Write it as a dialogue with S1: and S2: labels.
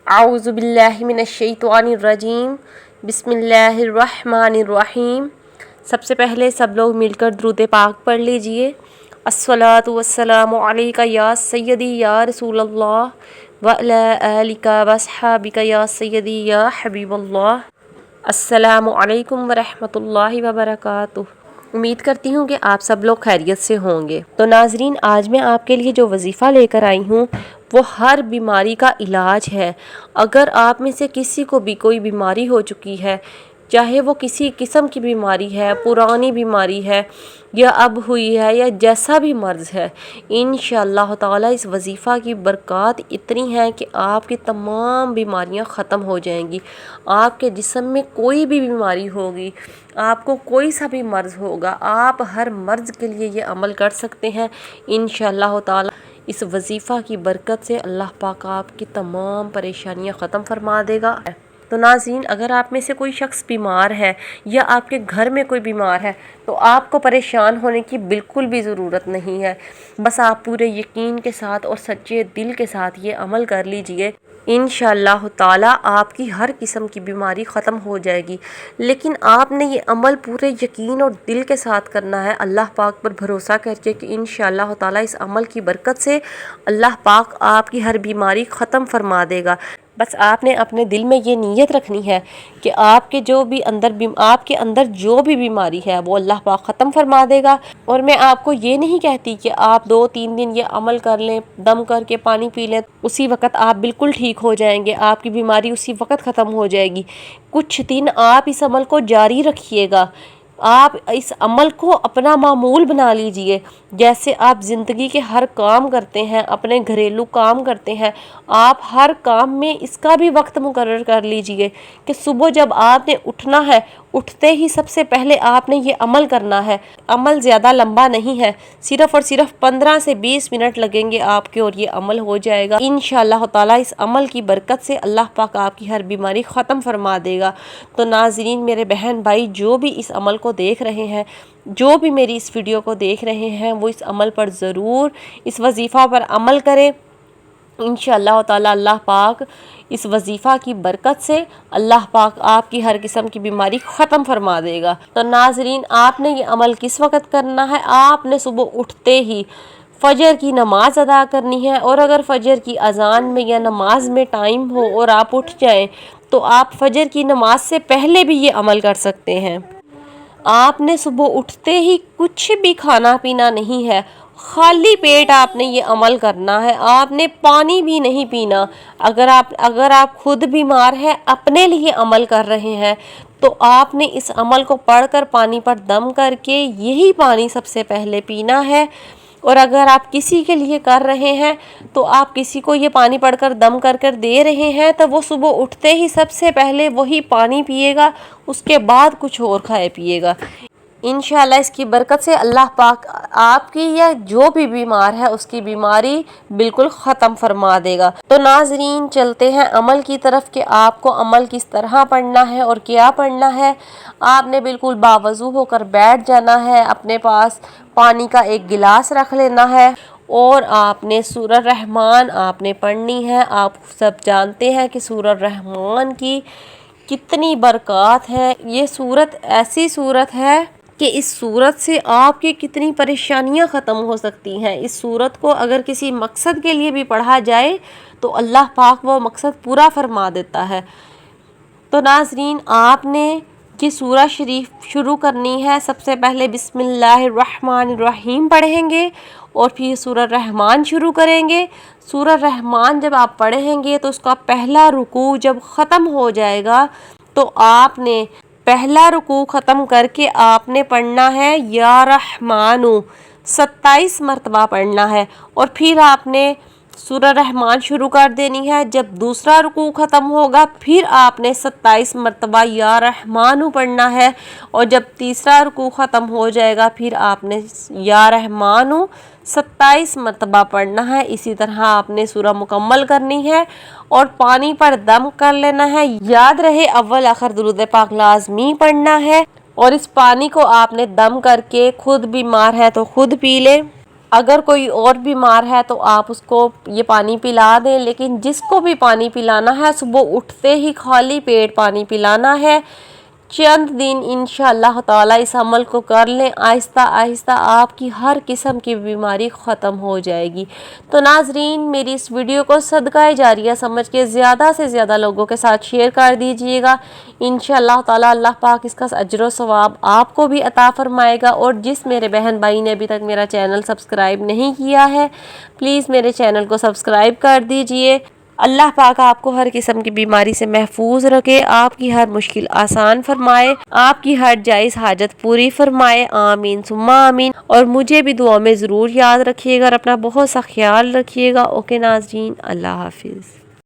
S1: اعوذ باللہ من الشیطان الرجیم بسم اللہ الرحمن الرحیم۔ سب سے پہلے سب لوگ مل کر درود پاک پڑھ لیجئے۔ الصلاۃ والسلام علیک یا سیدی یا رسول اللہ وعلی آلک واصحابک یا سیدی یا حبیب اللہ۔ السلام علیکم ورحمۃ اللہ وبرکاتہ۔ امید کرتی ہوں کہ آپ سب لوگ خیریت سے ہوں گے۔ تو ناظرین، آج میں آپ کے لیے جو وظیفہ لے کر آئی ہوں وہ ہر بیماری کا علاج ہے۔ اگر آپ میں سے کسی کو بھی کوئی بیماری ہو چکی ہے، چاہے وہ کسی قسم کی بیماری ہے، پرانی بیماری ہے یا اب ہوئی ہے یا جیسا بھی مرض ہے، انشاءاللہ تعالی اس وظیفہ کی برکات اتنی ہیں کہ آپ کی تمام بیماریاں ختم ہو جائیں گی۔ آپ کے جسم میں کوئی بھی بیماری ہوگی، آپ کو کوئی سا بھی مرض ہوگا، آپ ہر مرض کے لیے یہ عمل کر سکتے ہیں انشاءاللہ تعالی۔ اس وظیفہ کی برکت سے اللہ پاک آپ کی تمام پریشانیاں ختم فرما دے گا۔ تو ناظرین، اگر آپ میں سے کوئی شخص بیمار ہے یا آپ کے گھر میں کوئی بیمار ہے تو آپ کو پریشان ہونے کی بالکل بھی ضرورت نہیں ہے۔ بس آپ پورے یقین کے ساتھ اور سچے دل کے ساتھ یہ عمل کر لیجئے، انشاءاللہ تعالی آپ کی ہر قسم کی بیماری ختم ہو جائے گی۔ لیکن آپ نے یہ عمل پورے یقین اور دل کے ساتھ کرنا ہے، اللہ پاک پر بھروسہ کر کے کہ انشاءاللہ تعالی اس عمل کی برکت سے اللہ پاک آپ کی ہر بیماری ختم فرما دے گا۔ بس آپ نے اپنے دل میں یہ نیت رکھنی ہے کہ آپ کے اندر جو بھی بیماری ہے وہ اللہ پاک ختم فرما دے گا۔ اور میں آپ کو یہ نہیں کہتی کہ آپ 2-3 دن یہ عمل کر لیں، دم کر کے پانی پی لیں، اسی وقت آپ بالکل ٹھیک ہو جائیں گے، آپ کی بیماری اسی وقت ختم ہو جائے گی۔ کچھ دن آپ اس عمل کو جاری رکھیے گا، آپ اس عمل کو اپنا معمول بنا لیجئے۔ جیسے آپ زندگی کے ہر کام کرتے ہیں، اپنے گھریلو کام کرتے ہیں، آپ ہر کام میں اس کا بھی وقت مقرر کر لیجئے کہ صبح جب آپ نے اٹھنا ہے، اٹھتے ہی سب سے پہلے آپ نے یہ عمل کرنا ہے۔ عمل زیادہ لمبا نہیں ہے، صرف اور صرف 15 سے 20 منٹ لگیں گے آپ کے اور یہ عمل ہو جائے گا انشاءاللہ تعالی۔ اس عمل کی برکت سے اللہ پاک آپ کی ہر بیماری ختم فرما دے گا۔ تو ناظرین، میرے بہن بھائی جو بھی اس عمل کو دیکھ رہے ہیں، جو بھی میری اس ویڈیو کو دیکھ رہے ہیں، وہ اس عمل پر ضرور، اس وظیفہ پر عمل کریں۔ انشاءاللہ تعالی اللہ پاک اس وظیفہ کی برکت سے اللہ پاک آپ کی ہر قسم کی بیماری ختم فرما دے گا۔ تو ناظرین، آپ نے یہ عمل کس وقت کرنا ہے؟ آپ نے صبح اٹھتے ہی فجر کی نماز ادا کرنی ہے، اور اگر فجر کی اذان میں یا نماز میں ٹائم ہو اور آپ اٹھ جائیں تو آپ فجر کی نماز سے پہلے بھی یہ عمل کر سکتے ہیں۔ آپ نے صبح اٹھتے ہی کچھ بھی کھانا پینا نہیں ہے، خالی پیٹ آپ نے یہ عمل کرنا ہے، آپ نے پانی بھی نہیں پینا۔ اگر آپ خود بیمار ہیں، اپنے لیے عمل کر رہے ہیں، تو آپ نے اس عمل کو پڑھ کر پانی پر دم کر کے یہی پانی سب سے پہلے پینا ہے۔ اور اگر آپ کسی کے لیے کر رہے ہیں تو آپ کسی کو یہ پانی پڑھ کر دم کر کر دے رہے ہیں تو وہ صبح اٹھتے ہی سب سے پہلے وہی پانی پیے گا، اس کے بعد کچھ اور کھائے پیے گا۔ انشاءاللہ اس کی برکت سے اللہ پاک آپ کی یا جو بھی بیمار ہے اس کی بیماری بالکل ختم فرما دے گا۔ تو ناظرین، چلتے ہیں عمل کی طرف کہ آپ کو عمل کس طرح پڑھنا ہے اور کیا پڑھنا ہے۔ آپ نے بالکل باوضو ہو کر بیٹھ جانا ہے، اپنے پاس پانی کا ایک گلاس رکھ لینا ہے، اور آپ نے سورہ الرحمن آپ نے پڑھنی ہے۔ آپ سب جانتے ہیں کہ سورہ الرحمن کی کتنی برکات ہے۔ یہ سورت ایسی سورت ہے کہ اس سورت سے آپ کی کتنی پریشانیاں ختم ہو سکتی ہیں۔ اس سورت کو اگر کسی مقصد کے لیے بھی پڑھا جائے تو اللہ پاک وہ مقصد پورا فرما دیتا ہے۔ تو ناظرین، آپ نے یہ سورہ شریف شروع کرنی ہے، سب سے پہلے بسم اللہ الرحمن الرحیم پڑھیں گے اور پھر سورہ الرحمن شروع کریں گے۔ سورہ الرحمن جب آپ پڑھیں گے تو اس کا پہلا رکوع جب ختم ہو جائے گا تو آپ نے پہلا رکوع ختم کر کے آپ نے پڑھنا ہے یا رحمٰن، 27 مرتبہ پڑھنا ہے، اور پھر آپ نے سورہ رحمان شروع کر دینی ہے۔ جب دوسرا رکوع ختم ہوگا پھر آپ نے 27 مرتبہ یا رحمٰن پڑھنا ہے، اور جب تیسرا رکوع ختم ہو جائے گا پھر آپ نے یا رحمٰن 27 مرتبہ پڑھنا ہے۔ اسی طرح آپ نے سورہ مکمل کرنی ہے اور پانی پر دم کر لینا ہے۔ یاد رہے اول آخر درود پاک لازمی پڑھنا ہے، اور اس پانی کو آپ نے دم کر کے خود بیمار ہے تو خود پی لے، اگر کوئی اور بیمار ہے تو آپ اس کو یہ پانی پلا دیں، لیکن جس کو بھی پانی پلانا ہے صبح اٹھتے ہی خالی پیٹ پانی پلانا ہے۔ چند دن انشاءاللہ تعالی اس عمل کو کر لیں، آہستہ آہستہ آپ کی ہر قسم کی بیماری ختم ہو جائے گی۔ تو ناظرین، میری اس ویڈیو کو صدقہ جاریہ سمجھ کے زیادہ سے زیادہ لوگوں کے ساتھ شیئر کر دیجئے گا۔ انشاءاللہ تعالی اللہ پاک اس کا اجر و ثواب آپ کو بھی عطا فرمائے گا۔ اور جس میرے بہن بھائی نے ابھی تک میرا چینل سبسکرائب نہیں کیا ہے، پلیز میرے چینل کو سبسکرائب کر دیجئے۔ اللہ پاک آپ کو ہر قسم کی بیماری سے محفوظ رکھے، آپ کی ہر مشکل آسان فرمائے، آپ کی ہر جائز حاجت پوری فرمائے، آمین ثم آمین۔ اور مجھے بھی دعا میں ضرور یاد رکھیے گا اور اپنا بہت سا خیال رکھیے گا۔ اوکے ناظرین، اللہ حافظ۔